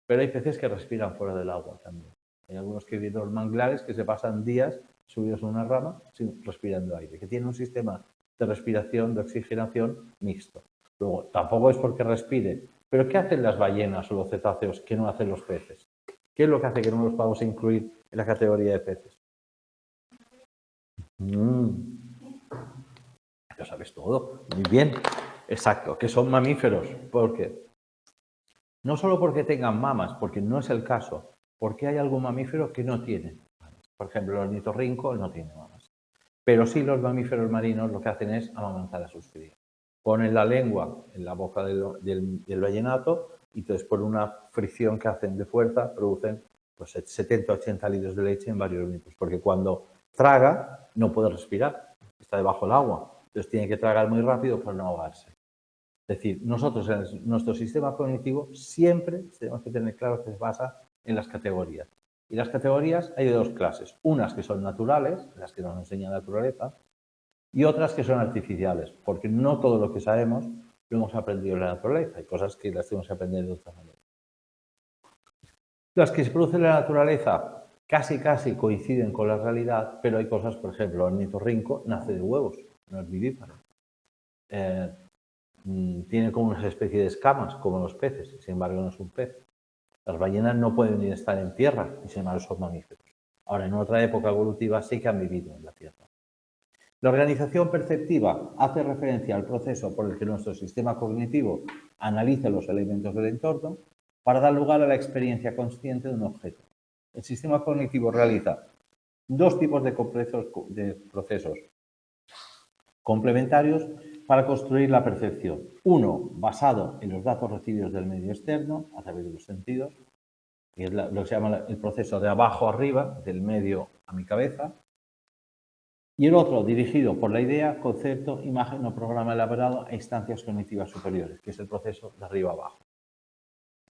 Pero hay peces que respiran fuera del agua también. Hay algunos que viven en los manglares que se pasan días subidos en una rama respirando aire, que tienen un sistema de respiración, de oxigenación mixto. Luego, tampoco es porque respire, pero ¿qué hacen las ballenas o los cetáceos que no hacen los peces? ¿Qué es lo que hace que no los podamos incluir en la categoría de peces? Lo sabes todo. Muy bien. Exacto, que son mamíferos. ¿Por qué? No solo porque tengan mamas, porque no es el caso, porque hay algún mamífero que no tiene mamas. Por ejemplo, el ornitorrinco no tiene mamas. Pero sí los mamíferos marinos lo que hacen es amamantar a sus crías. Ponen la lengua en la boca del vallenato y entonces por una fricción que hacen de fuerza producen pues, 70-80 litros de leche en varios minutos. Porque cuando traga no puede respirar, está debajo del agua. Entonces tiene que tragar muy rápido para no ahogarse. Es decir, nosotros en nuestro sistema cognitivo siempre tenemos que tener claro que se basa en las categorías. Y las categorías hay de dos clases. Unas que son naturales, las que nos enseña la naturaleza, y otras que son artificiales, porque no todo lo que sabemos lo hemos aprendido en la naturaleza. Hay cosas que las tenemos que aprender de otra manera. Las que se producen en la naturaleza casi coinciden con la realidad, pero hay cosas, por ejemplo, el ornitorrinco nace de huevos, no es vivíparo. Tiene como una especie de escamas, como los peces, sin embargo no es un pez. Las ballenas no pueden ni estar en tierra, y sin embargo son mamíferos. Ahora, en otra época evolutiva sí que han vivido en la tierra. La organización perceptiva hace referencia al proceso por el que nuestro sistema cognitivo analiza los elementos del entorno para dar lugar a la experiencia consciente de un objeto. El sistema cognitivo realiza dos tipos de procesos complementarios para construir la percepción. Uno, basado en los datos recibidos del medio externo, a través de los sentidos, que es lo que se llama el proceso de abajo a arriba, del medio a mi cabeza. Y el otro, dirigido por la idea, concepto, imagen o programa elaborado a instancias cognitivas superiores, que es el proceso de arriba a abajo.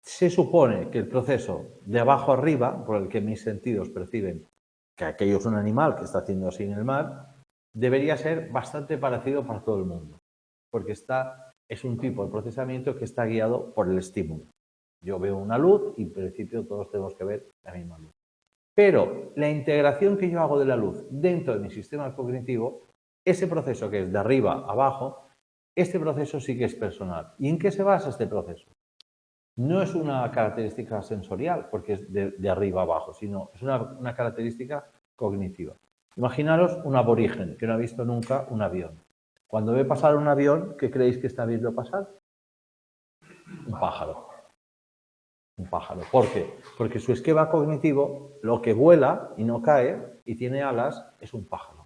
Se supone que el proceso de abajo a arriba, por el que mis sentidos perciben que aquello es un animal que está haciendo así en el mar, debería ser bastante parecido para todo el mundo, porque es un tipo de procesamiento que está guiado por el estímulo. Yo veo una luz y en principio todos tenemos que ver la misma luz. Pero la integración que yo hago de la luz dentro de mi sistema cognitivo, ese proceso que es de arriba a abajo, este proceso sí que es personal. ¿Y en qué se basa este proceso? No es una característica sensorial, porque es de arriba a abajo, sino es una característica cognitiva. Imaginaros un aborigen que no ha visto nunca un avión. Cuando ve pasar un avión, ¿qué creéis que está viendo pasar? Un pájaro. Un pájaro. ¿Por qué? Porque su esquema cognitivo, lo que vuela y no cae y tiene alas, es un pájaro.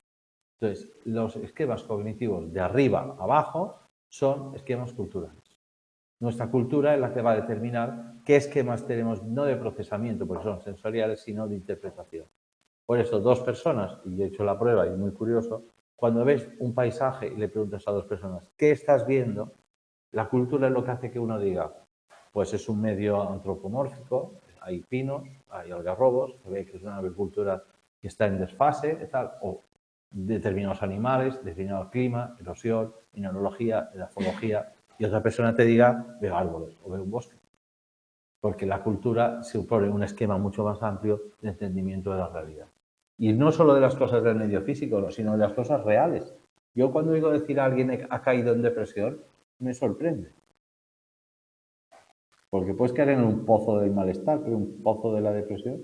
Entonces, los esquemas cognitivos de arriba a abajo son esquemas culturales. Nuestra cultura es la que va a determinar qué esquemas tenemos, no de procesamiento, porque son sensoriales, sino de interpretación. Por eso, dos personas, y he hecho la prueba y es muy curioso, cuando ves un paisaje y le preguntas a dos personas, ¿qué estás viendo? La cultura es lo que hace que uno diga, pues es un medio antropomórfico, hay pinos, hay algarrobos, se ve que es una agricultura que está en desfase, tal, o determinados animales, determinado clima, erosión, mineralogía, edafología, y otra persona te diga, veo árboles o veo un bosque. Porque la cultura supone un esquema mucho más amplio de entendimiento de la realidad. Y no solo de las cosas del medio físico, sino de las cosas reales. Yo cuando oigo decir a alguien ha caído en depresión, me sorprende. Porque puedes caer en un pozo del malestar, pero un pozo de la depresión.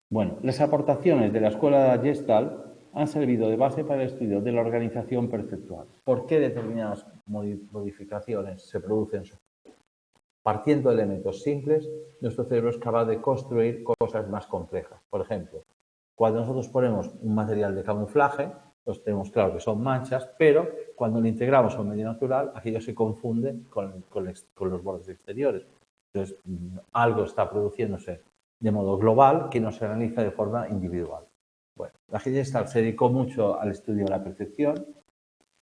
Bueno, las aportaciones de la escuela Gestalt han servido de base para el estudio de la organización perceptual. ¿Por qué determinadas modificaciones se producen? Partiendo de elementos simples, nuestro cerebro es capaz de construir cosas más complejas. Por ejemplo, cuando nosotros ponemos un material de camuflaje, pues tenemos claro que son manchas, pero cuando lo integramos a un medio natural, aquello se confunde con los bordes exteriores. Entonces, algo está produciéndose de modo global que no se analiza de forma individual. Bueno, la Gestalt se dedicó mucho al estudio de la percepción.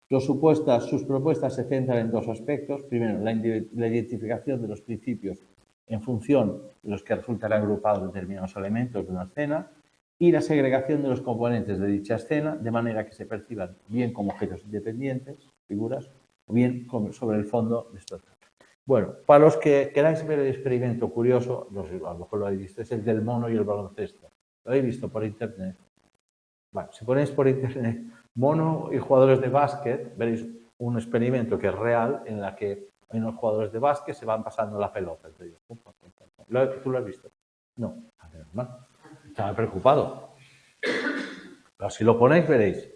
Sus propuestas se centran en dos aspectos. Primero, la identificación de los principios en función de los que resultan agrupados determinados elementos de una escena y la segregación de los componentes de dicha escena de manera que se perciban bien como objetos independientes, figuras, o bien sobre el fondo de estos. Bueno, para los que queráis ver el experimento curioso, a lo mejor lo habéis visto, es el del mono y el baloncesto. Lo habéis visto por internet. Bueno, si ponéis por internet mono y jugadores de básquet, veréis un experimento que es real en la que hay unos jugadores de básquet se van pasando la pelota. Entonces, ¿tú lo has visto? No, estaba preocupado. Pero si lo ponéis veréis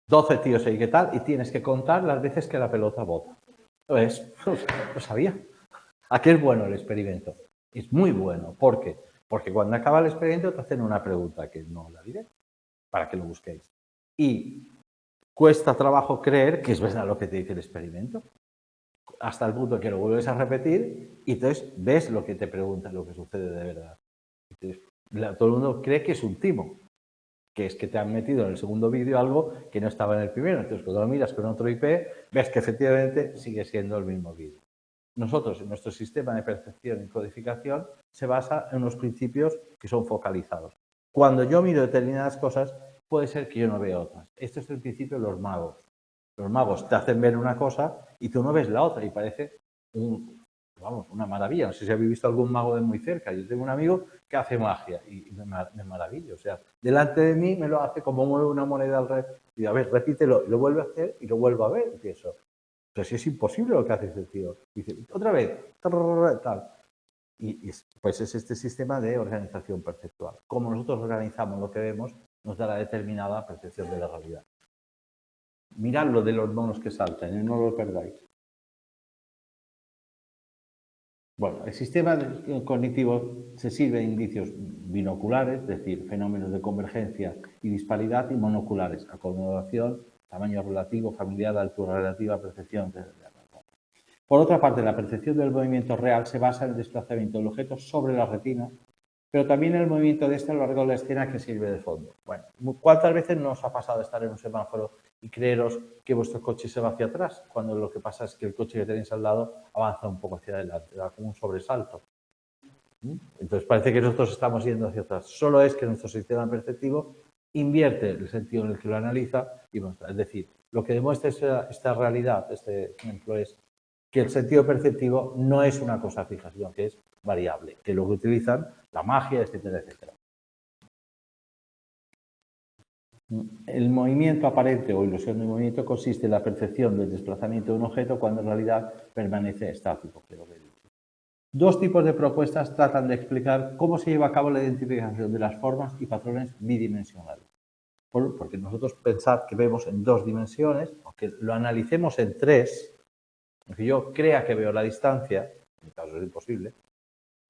12 tíos ahí, ¿qué tal? Y tienes que contar las veces que la pelota bota. Entonces, lo sabía. ¿A qué es bueno el experimento? Es muy bueno. ¿Por qué? Porque cuando acaba el experimento te hacen una pregunta que no la diré, para que lo busquéis. Y cuesta trabajo creer que es verdad lo que te dice el experimento, hasta el punto que lo vuelves a repetir y entonces ves lo que te preguntan, lo que sucede de verdad. Entonces, todo el mundo cree que es un timo, que es que te han metido en el segundo vídeo algo que no estaba en el primero. Entonces, cuando lo miras con otro IP, ves que efectivamente sigue siendo el mismo vídeo. Nosotros, en nuestro sistema de percepción y codificación, se basa en unos principios que son focalizados. Cuando yo miro determinadas cosas, puede ser que yo no vea otras. Este es el principio de los magos. Los magos te hacen ver una cosa y tú no ves la otra y parece una maravilla. No sé si habéis visto algún mago de muy cerca. Yo tengo un amigo que hace magia y me maravillo. O sea, delante de mí me lo hace como mueve una moneda al revés. Y a ver, repítelo, y lo vuelve a hacer y lo vuelvo a ver. Y pienso, pero si es imposible lo que hace ese tío. Y dice, otra vez, tal. Y pues es este sistema de organización perceptual. Como nosotros organizamos lo que vemos, nos da la determinada percepción de la realidad. Mirad lo de los monos que saltan, no lo perdáis. Bueno, el sistema cognitivo se sirve de indicios binoculares, es decir, fenómenos de convergencia y disparidad, y monoculares, acomodación, tamaño relativo, familiar, altura relativa, percepción, etc. Por otra parte, la percepción del movimiento real se basa en el desplazamiento del objeto sobre la retina, pero también en el movimiento de este a lo largo de la escena que sirve de fondo. Bueno, ¿cuántas veces no os ha pasado estar en un semáforo y creeros que vuestro coche se va hacia atrás, cuando lo que pasa es que el coche que tenéis al lado avanza un poco hacia adelante, da como un sobresalto? Entonces parece que nosotros estamos yendo hacia atrás. Solo es que nuestro sistema perceptivo invierte el sentido en el que lo analiza y muestra. Es decir, lo que demuestra esta realidad, este ejemplo, es que el sentido perceptivo no es una cosa fija, sino que es variable, que lo que utilizan la magia, etcétera, etcétera. El movimiento aparente o ilusión de movimiento consiste en la percepción del desplazamiento de un objeto cuando en realidad permanece estático. Dos tipos de propuestas tratan de explicar cómo se lleva a cabo la identificación de las formas y patrones bidimensionales. Porque nosotros pensad que vemos en dos dimensiones, aunque lo analicemos en tres, Aunque yo crea que veo la distancia, en mi caso es imposible,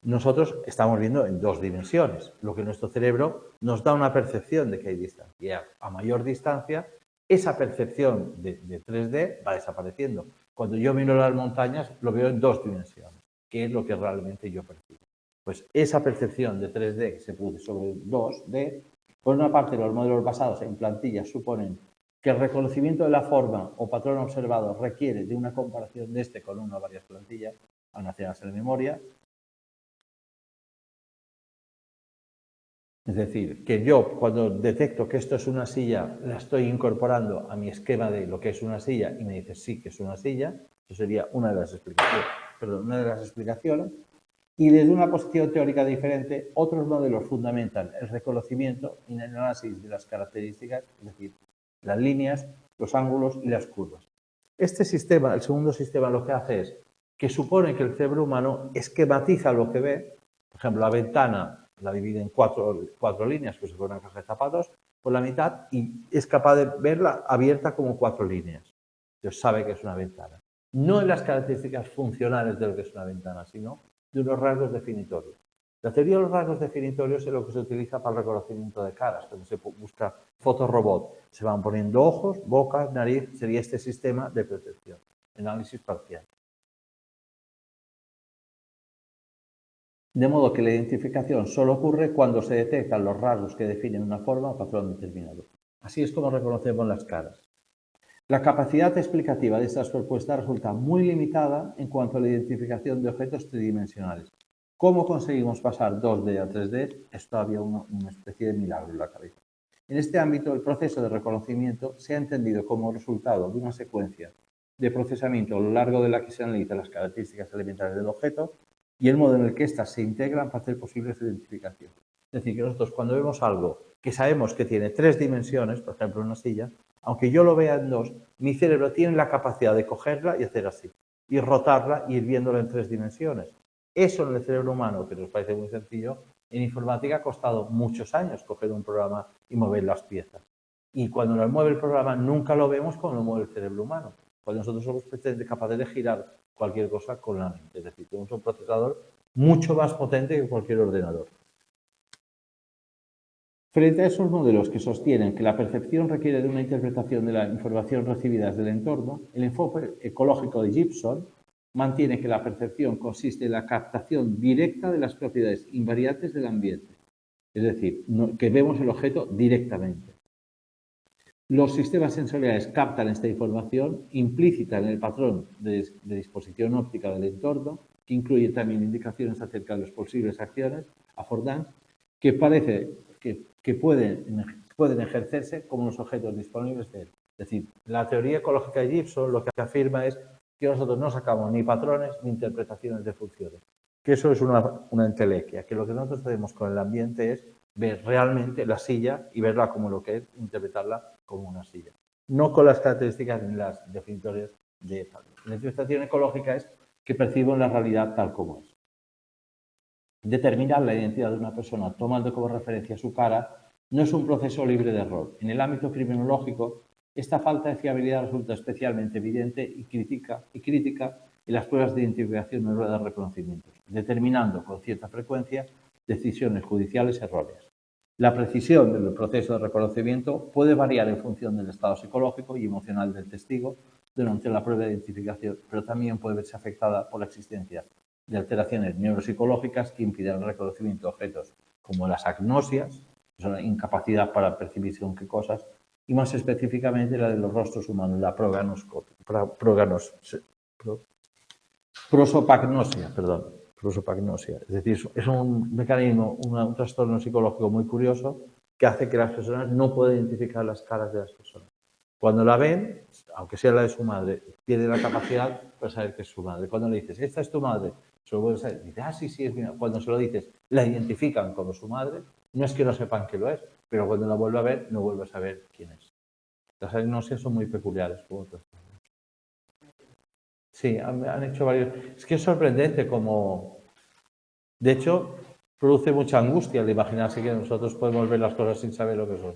nosotros estamos viendo en 2 dimensiones, lo que nuestro cerebro nos da una percepción de que hay distancia. Y a mayor distancia, esa percepción de 3D va desapareciendo. Cuando yo miro las montañas, lo veo en 2 dimensiones, que es lo que realmente yo percibo. Pues esa percepción de 3D que se produce sobre 2D, por una parte los modelos basados en plantillas suponen que el reconocimiento de la forma o patrón observado requiere de una comparación de este con una o varias plantillas almacenadas en memoria. Es decir, que yo cuando detecto que esto es una silla, la estoy incorporando a mi esquema de lo que es una silla y me dice sí que es una silla. Eso sería una de las explicaciones. Y desde una posición teórica diferente, otros modelos fundamentan el reconocimiento y el análisis de las características, es decir, las líneas, los ángulos y las curvas. Este sistema, el segundo sistema, lo que hace es que supone que el cerebro humano esquematiza lo que ve. Por ejemplo, la ventana la divide en cuatro líneas, que es una caja de zapatos, por la mitad, y es capaz de verla abierta como 4 líneas. Entonces sabe que es una ventana. No en las características funcionales de lo que es una ventana, sino de unos rasgos definitorios. La teoría de los rasgos definitorios es lo que se utiliza para el reconocimiento de caras. Cuando se busca fotorobot, se van poniendo ojos, boca, nariz, sería este sistema de percepción. Análisis parcial. De modo que la identificación solo ocurre cuando se detectan los rasgos que definen una forma o patrón determinado. Así es como reconocemos las caras. La capacidad explicativa de estas propuestas resulta muy limitada en cuanto a la identificación de objetos tridimensionales. ¿Cómo conseguimos pasar 2D a 3D? Es todavía una especie de milagro en la cabeza. En este ámbito, el proceso de reconocimiento se ha entendido como resultado de una secuencia de procesamiento a lo largo de la que se analizan las características elementales del objeto y el modo en el que éstas se integran para hacer posible su identificación. Es decir, que nosotros cuando vemos algo que sabemos que tiene 3 dimensiones, por ejemplo una silla, aunque yo lo vea en 2, mi cerebro tiene la capacidad de cogerla y hacer así, y rotarla y ir viéndola en 3 dimensiones. Eso en el cerebro humano, que nos parece muy sencillo, en informática ha costado muchos años coger un programa y mover las piezas. Y cuando nos mueve el programa nunca lo vemos como lo mueve el cerebro humano. Cuando nosotros somos capaces de girar cualquier cosa con la mente. Es decir, tenemos un procesador mucho más potente que cualquier ordenador. Frente a esos modelos que sostienen que la percepción requiere de una interpretación de la información recibida del entorno, el enfoque ecológico de Gibson mantiene que la percepción consiste en la captación directa de las propiedades invariantes del ambiente, es decir, que vemos el objeto directamente. Los sistemas sensoriales captan esta información implícita en el patrón de disposición óptica del entorno, que incluye también indicaciones acerca de las posibles acciones affordantes que parece que pueden ejercerse como los objetos disponibles de él. Es decir, la teoría ecológica de Gibson lo que afirma es que nosotros no sacamos ni patrones ni interpretaciones de funciones, que eso es una entelequia, que lo que nosotros hacemos con el ambiente es ver realmente la silla y verla como lo que es, interpretarla como una silla. No con las características ni las definitorias de esta. La interpretación ecológica es que percibo la realidad tal como es. Determinar la identidad de una persona tomando como referencia su cara no es un proceso libre de error. En el ámbito criminológico, esta falta de fiabilidad resulta especialmente evidente y crítica en las pruebas de identificación en ruedas de reconocimiento, determinando con cierta frecuencia decisiones judiciales erróneas. La precisión del proceso de reconocimiento puede variar en función del estado psicológico y emocional del testigo durante la prueba de identificación, pero también puede verse afectada por la existencia de alteraciones neuropsicológicas que impiden el reconocimiento de objetos como las agnosias, que son la incapacidad para percibir según qué cosas, y más específicamente la de los rostros humanos, la prosopagnosia. Es decir, es un mecanismo, un trastorno psicológico muy curioso que hace que las personas no puedan identificar las caras de las personas. Cuando la ven, aunque sea la de su madre, pierde la capacidad para saber que es su madre. Cuando le dices, esta es tu madre, se lo vuelves a decir, dice, sí, es mi madre. Cuando se lo dices, la identifican como su madre, no es que no sepan que lo es, pero cuando la vuelve a ver, no vuelve a saber quién es. Las agnosias son muy peculiares, como otras. Sí, han hecho varios. Es que es sorprendente como, de hecho, produce mucha angustia al imaginarse que nosotros podemos ver las cosas sin saber lo que son.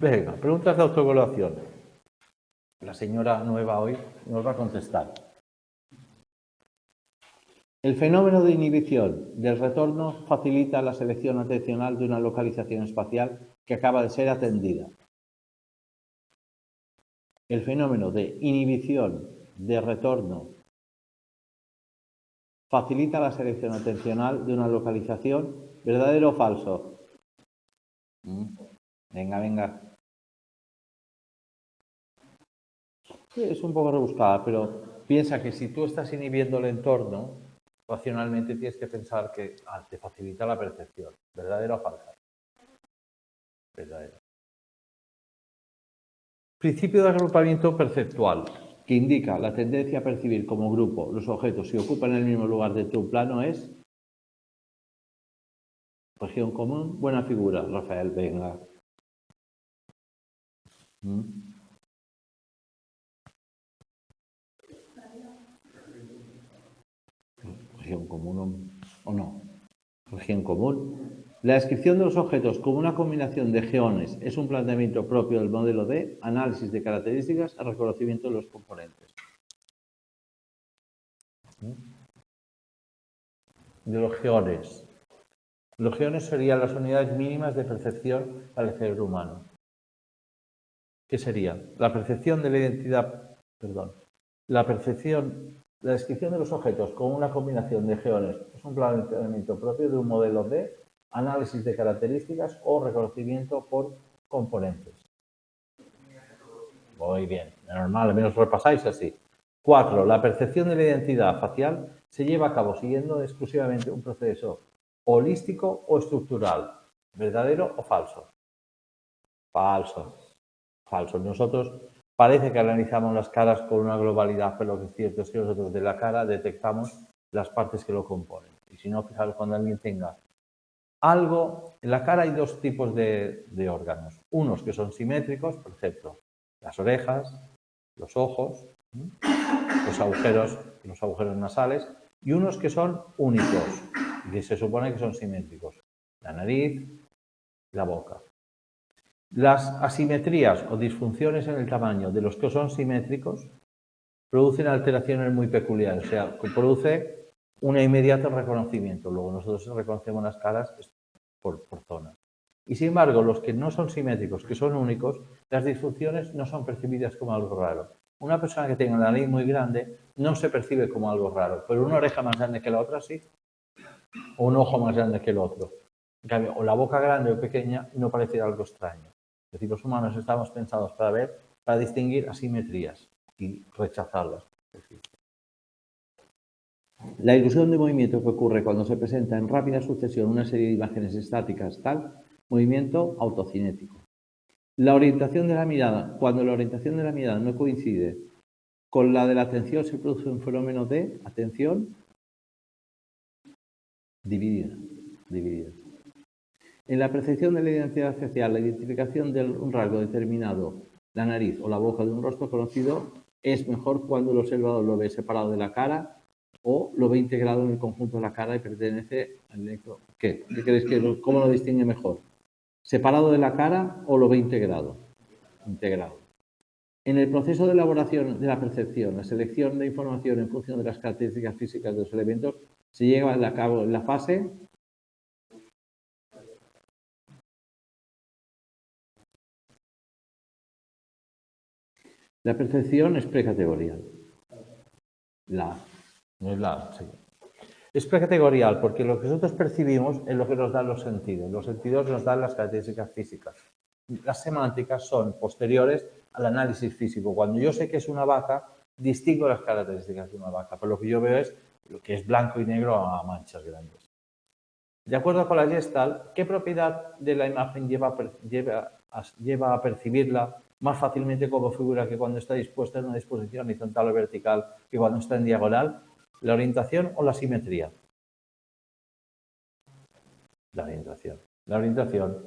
Venga, preguntas de autoevaluación. La señora nueva hoy nos va a contestar. El fenómeno de inhibición del retorno facilita la selección atencional de una localización espacial que acaba de ser atendida. El fenómeno de inhibición de retorno facilita la selección atencional de una localización, ¿verdadero o falso? Venga, venga. Sí, es un poco rebuscada, pero piensa que si tú estás inhibiendo el entorno, racionalmente tienes que pensar que te facilita la percepción. ¿Verdadero o falso? Verdadero. Principio de agrupamiento perceptual, que indica la tendencia a percibir como grupo los objetos si ocupan el mismo lugar de tu plano, es región común. Buena figura, Rafael, venga. Región común o no. Región común. La descripción de los objetos como una combinación de geones es un planteamiento propio del modelo de análisis de características al reconocimiento de los componentes. De los geones. Los geones serían las unidades mínimas de percepción para el cerebro humano. ¿Qué sería? La percepción de la identidad, la descripción de los objetos como una combinación de geones es un planteamiento propio de un modelo de análisis de características o reconocimiento por componentes. Muy bien, normal, al menos repasáis así. 4. La percepción de la identidad facial se lleva a cabo siguiendo exclusivamente un proceso holístico o estructural. ¿Verdadero o falso? Falso. Falso. Nosotros parece que analizamos las caras con una globalidad, pero lo que es cierto es que nosotros de la cara detectamos las partes que lo componen. Y si no, fijaros, cuando alguien tenga algo, en la cara hay dos tipos de órganos. Unos que son simétricos, por ejemplo, las orejas, los ojos, los agujeros nasales, y unos que son únicos, que se supone que son simétricos. La nariz, la boca. Las asimetrías o disfunciones en el tamaño de los que son simétricos producen alteraciones muy peculiares, o sea, que produce un inmediato reconocimiento. Luego nosotros reconocemos las caras por zonas. Y sin embargo, los que no son simétricos, que son únicos, las disfunciones no son percibidas como algo raro. Una persona que tenga la nariz muy grande no se percibe como algo raro, pero una oreja más grande que la otra sí, o un ojo más grande que el otro. En cambio, o la boca grande o pequeña no parece algo extraño. Es decir, los humanos estamos pensados para distinguir asimetrías y rechazarlas. La ilusión de movimiento que ocurre cuando se presenta en rápida sucesión una serie de imágenes estáticas, tal movimiento autocinético. La orientación de la mirada, cuando la orientación de la mirada no coincide con la de la atención, se produce un fenómeno de atención dividida. En la percepción de la identidad facial, la identificación de un rasgo determinado, la nariz o la boca de un rostro conocido, es mejor cuando el observador lo ve separado de la cara o lo ve integrado en el conjunto de la cara y pertenece al electro. ¿Qué creéis cómo lo distingue mejor? ¿Separado de la cara o lo ve integrado? Integrado. En el proceso de elaboración de la percepción, la selección de información en función de las características físicas de los elementos se lleva a cabo en la fase la percepción es precategorial. No es la sí. Es precategorial porque lo que nosotros percibimos es lo que nos dan los sentidos. Los sentidos nos dan las características físicas. Las semánticas son posteriores al análisis físico. Cuando yo sé que es una vaca, distingo las características de una vaca, pero lo que yo veo es lo que es blanco y negro a manchas grandes. De acuerdo con la Gestalt, ¿qué propiedad de la imagen lleva a percibirla más fácilmente como figura que cuando está dispuesta en una disposición horizontal o vertical que cuando está en diagonal? ¿La orientación o la simetría? La orientación. La orientación.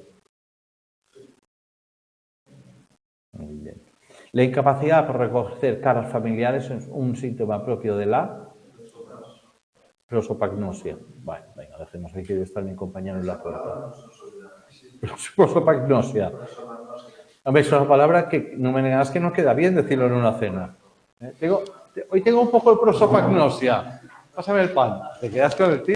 Muy bien. La incapacidad por reconocer caras familiares es un síntoma propio de la prosopagnosia. Bueno, venga, dejemos aquí que está mi compañero en la puerta. Prosopagnosia. Hombre, es una palabra que no me negas que no queda bien decirlo en una cena. Hoy tengo un poco de prosopagnosia. Pásame el pan. Te quedas con el tío.